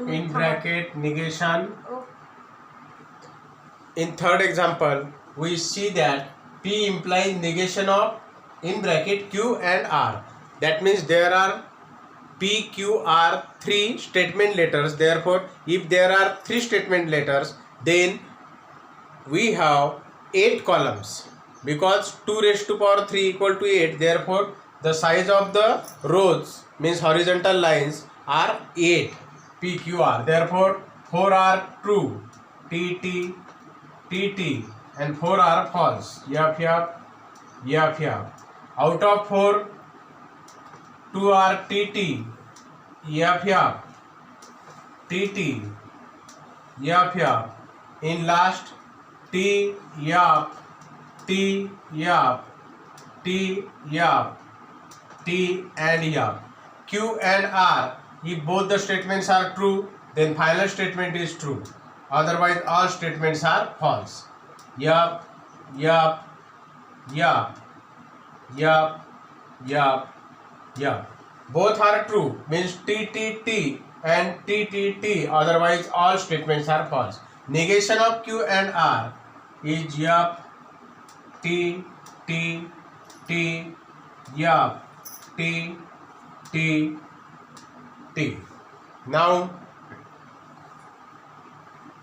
in bracket negation. In third example, we see that P implies negation of in bracket Q and R. That means there are P, Q, R three statement letters. Therefore, if there are three statement letters, then we have 8 columns, because 2 raised to power 3 equal to 8. Therefore, the size of the rows means horizontal lines are 8 P, Q, R. Therefore, 4 are true, T, T, T, T, and 4 are false, F, F, F, F. Out of 4, 2 are T, T, F, F, T, T, F, F. In last, T, F, T, F, T, F, T, and F. Q and R, if both the statements are true, then final statement is true. Otherwise, all statements are false. F, F, F, F, F, F. Both are true, means T, T, T and T, T, T. Otherwise, all statements are false. Negation of Q and R is F, T, T, T, F, T, T, T. Now,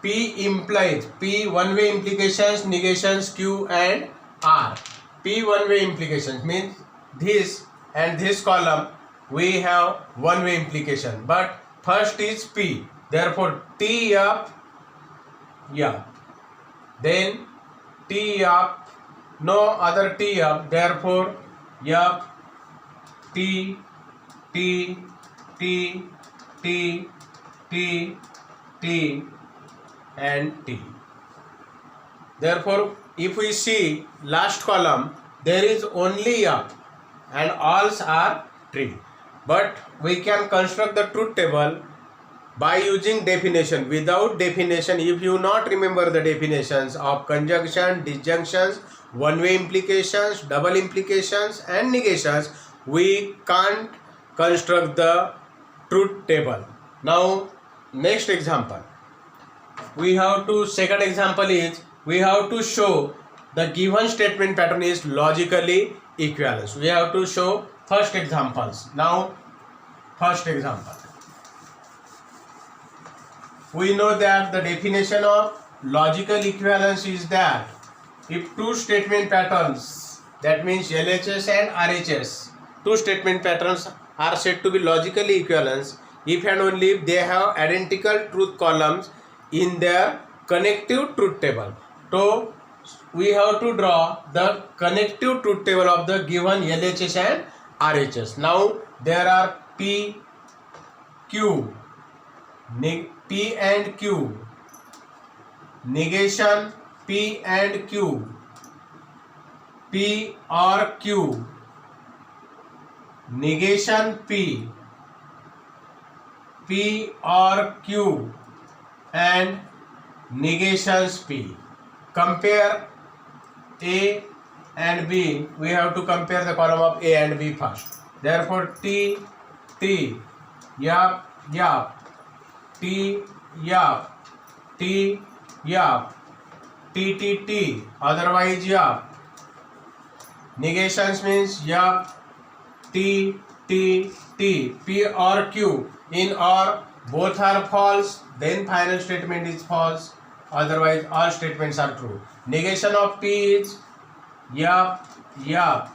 P implies P one-way implications, negations Q and R. P one-way implications means this and this column we have one-way implication, but first is P. Therefore, T F, F. Then T F, no other T F. Therefore, F, T, T, T, T, T, T, and T. Therefore, if we see last column, there is only F and alls are true. But we can construct the truth table by using definition. Without definition, if you not remember the definitions of conjunction, disjunctions, one-way implications, double implications, and negations, we can't construct the truth table. Now, next example. Second example is, we have to show the given statement pattern is logically equivalent. We have to show first examples. Now, first example. We know that the definition of logical equivalence is that if two statement patterns, that means LHS and RHS, two statement patterns are said to be logically equivalent if and only if they have identical truth columns in their connective truth table. So, we have to draw the connective truth table of the given LHS and RHS. Now, there are P, Q, P and Q, negation P and Q, P or Q, negation P, P or Q, and negations P. Compare A and B. We have to compare the column of A and B first. Therefore, T, T, F, F, T, F, T, F, T, T, T, otherwise F. Negations means F, T, T, T, P or Q. In or both are false, then final statement is false. Otherwise, all statements are true. Negation of P is F, F,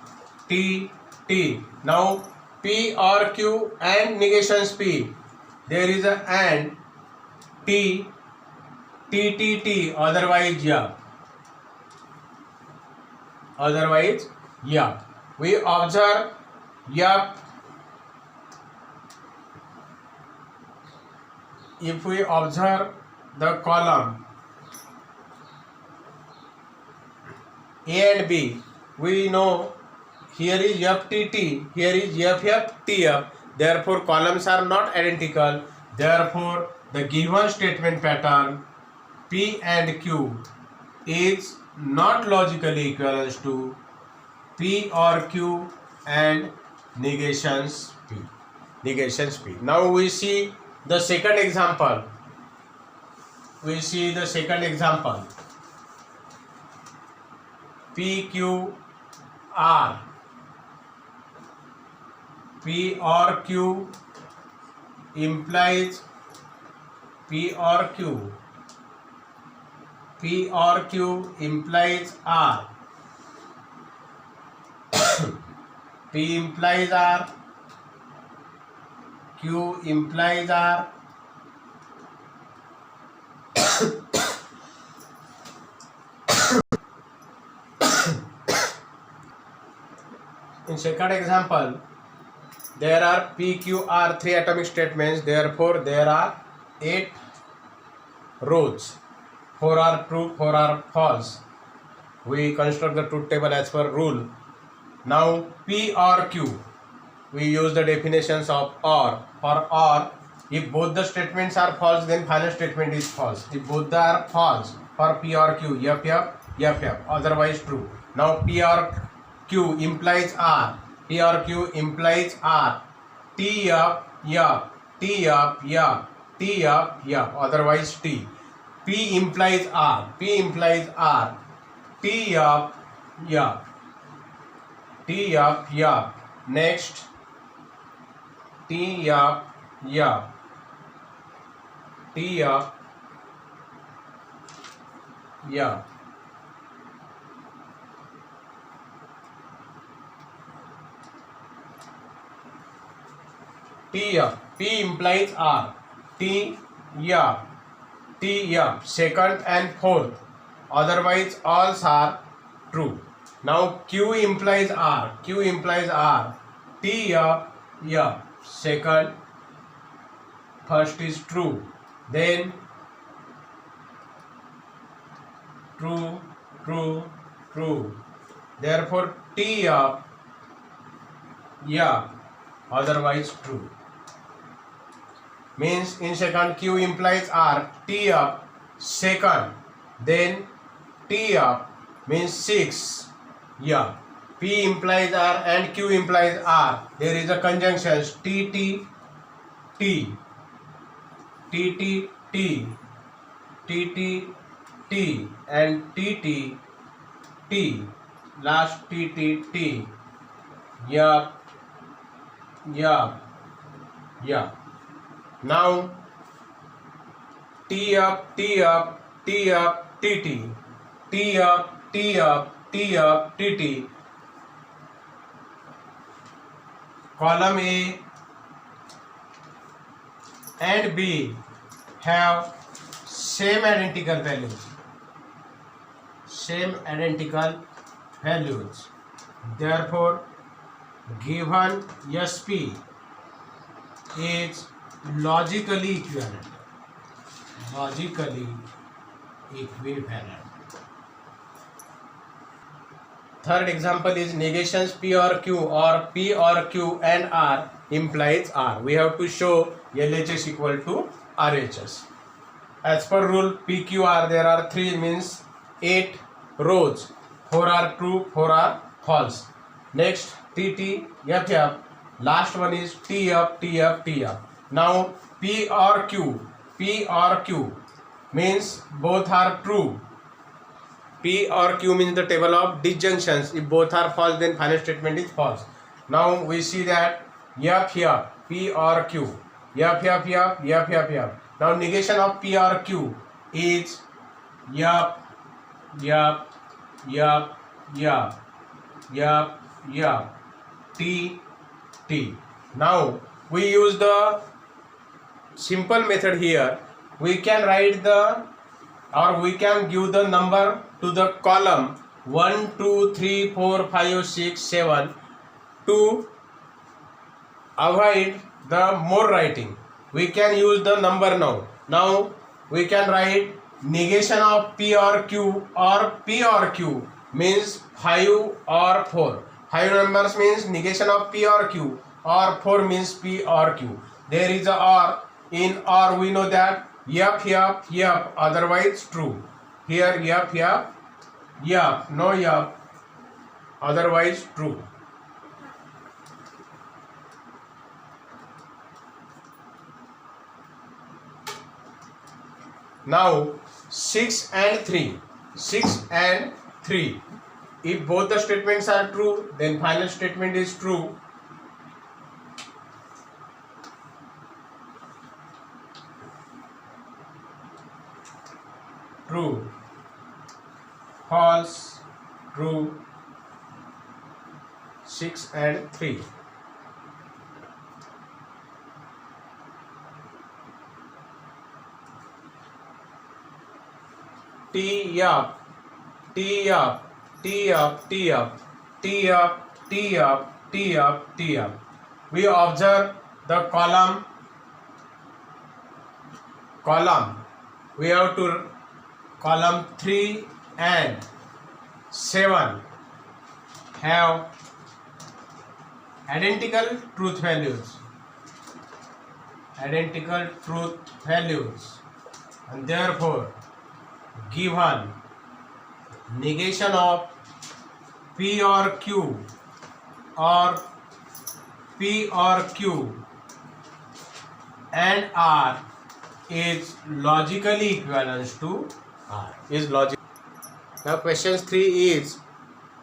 T, T. Now, P or Q and negations P. There is a and T, T, T, T. Otherwise, F. Otherwise, F. We observe F. If we observe the column A and B, we know here is FTT, here is FFTF. Therefore, columns are not identical. Therefore, the given statement pattern P and Q is not logically equivalent to P or Q and negations P. Now we see The second example, we see the second example. P, Q, R. P or Q implies P or Q. P or Q implies R. P implies R. Q implies R. In second example, there are P, Q, R, 3 atomic statements. Therefore, there are 8 rows. 4 are true, 4 are false. We construct the truth table as per rule. Now, P or Q, we use the definitions of OR. For OR, if both the statements are false, then final statement is false. If both are false, for P or Q, F, otherwise true. Now, P or Q implies R. P or Q implies R. T, F, otherwise T. P implies R. P implies R. T, F. T, F. Next, T, F. T, F. T, F. P implies R. T, F. Second and fourth. Otherwise, all are true. Now, Q implies R. Q implies R. T, F. Second, first is true. Then, true. Therefore, T, F. Otherwise true. Means in second, Q implies R. T, F. Second. Then T, F. Means 6. P implies R and Q implies R. There is a conjunction T. And T. Last T. Now T up, TT. Column A and B have same identical values. Therefore, given SP is logically equivalent. Third example is negations P or Q or P or Q and R implies R. We have to show LHS equal to RHS. As per rule, PQR there are 3 means 8 rows. 4 are true, 4 are false. Next, TT, FF. Last one is TF. Now P or Q means both are true. P or Q means the table of disjunctions. If both are false, then final statement is false. Now we see that F here, P or Q. F. Now negation of P or Q is F. T. Now we use the simple method here. We can write we can give the number to the column 1, 2, 3, 4, 5, 6, 7 to avoid the more writing. We can use the number now. Now we can write negation of P or Q means 5 or 4. 5 numbers means negation of P or Q, or 4 means P or Q. There is a or. In or we know that F, otherwise true. Here F, no F, otherwise true. Now 6 and 3. 6 and 3. If both the statements are true, then final statement is true. True. False. True. 6 and 3. T up, T up, T up, T up, T up, T up, T up, T up. We observe the column. We have to column 3 and 7 have identical truth values. Identical truth values, and therefore given negation of P or Q or P or Q and R is logically equivalent to R. Is logic. Now question 3 is,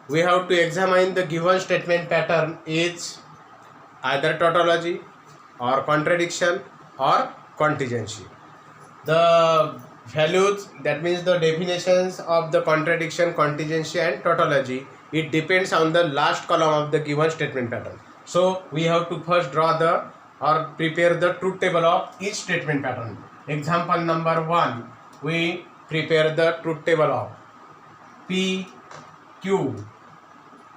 we have to examine the given statement pattern is either tautology or contradiction or contingency. The values, that means the definitions of the contradiction, contingency and tautology, it depends on the last column of the given statement pattern. So we have to first draw the or prepare the truth table of each statement pattern. Example number 1, we prepare the truth table of P, Q,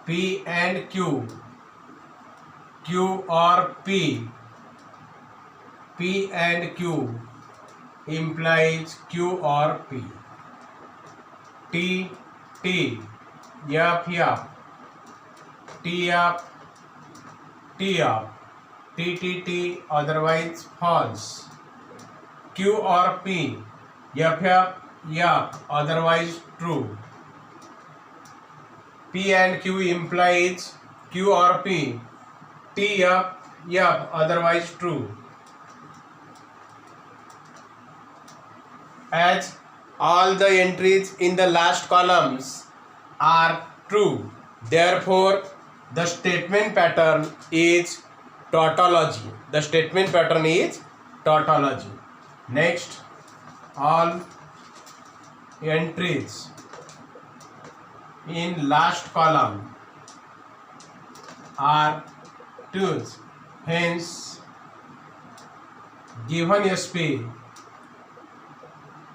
P and Q, Q or P, P and Q implies Q or P. T, T, F, F, T up, T up, T, T, T, otherwise false. Q or P, F, F, F, otherwise true. P and Q implies Q or P, T, F, F, otherwise true. As all the entries in the last columns are true, therefore the statement pattern is tautology. The statement pattern is tautology. Next, all entries in last column are true. Hence, given SP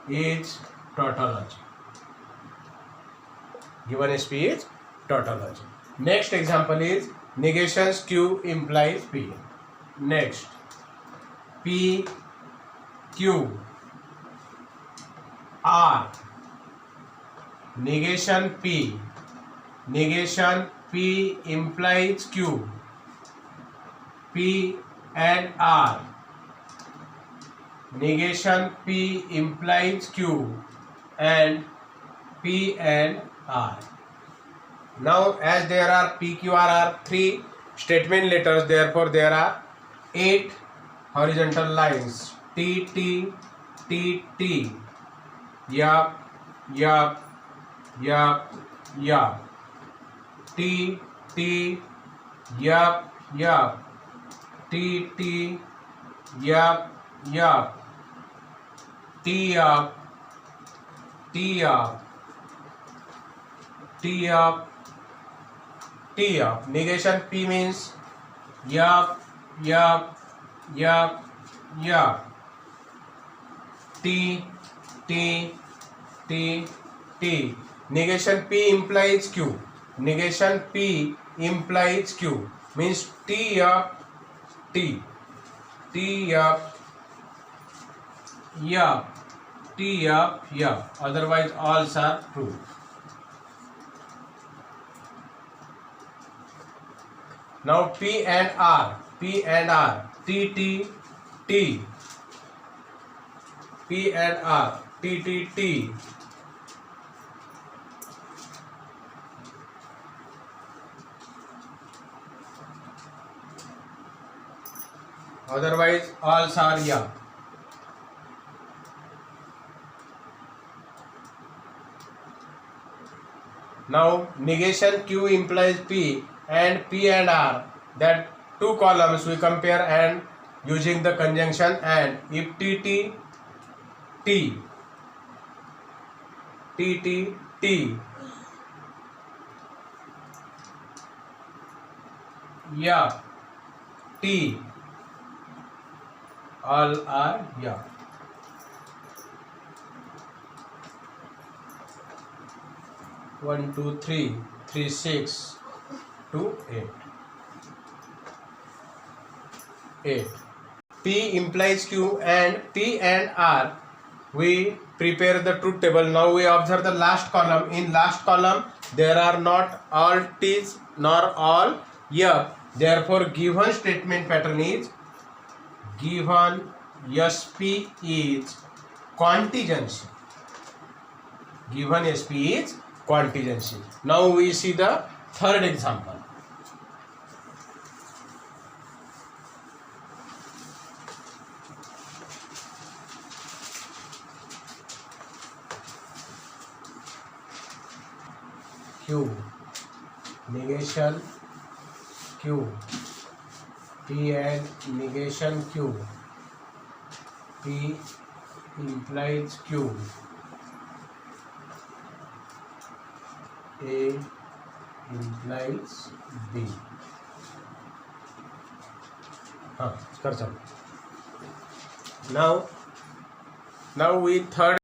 is tautology. Given SP is tautology. Next example is negations Q implies P. Next, P, Q, R, negation P implies Q, P and R, negation P implies Q and P and R. Now as there are P, Q, R are 3 statement letters, therefore there are 8 horizontal lines. T, T, T, T, yup, yup, yup, yup, T, T, yup, yup, T, T, yup, yup, T up, T up, T up, T up. Negation P means yup, yup, yup, yup. T, T, T, T. Negation P implies Q. Negation P implies Q means T up, T, T up, yup, T up, yup. Otherwise, all are true. Now P and R, P and R, T, T, T, P and R, T, T, T. Otherwise, all are yup. Now negation Q implies P and P and R, that two columns we compare and using the conjunction and. If T yeah T, all are yeah. 1 2 3 3 6 2 8. P implies Q and P and R. We prepare the truth table. Now we observe the last column. In last column there are not all T's nor all F. Therefore given statement pattern is given SP is contingency. Given SP is contingency. Now we see the third example. Q negation Q, P and negation Q, P implies Q, A implies B. हाँ कर सकते. Now we third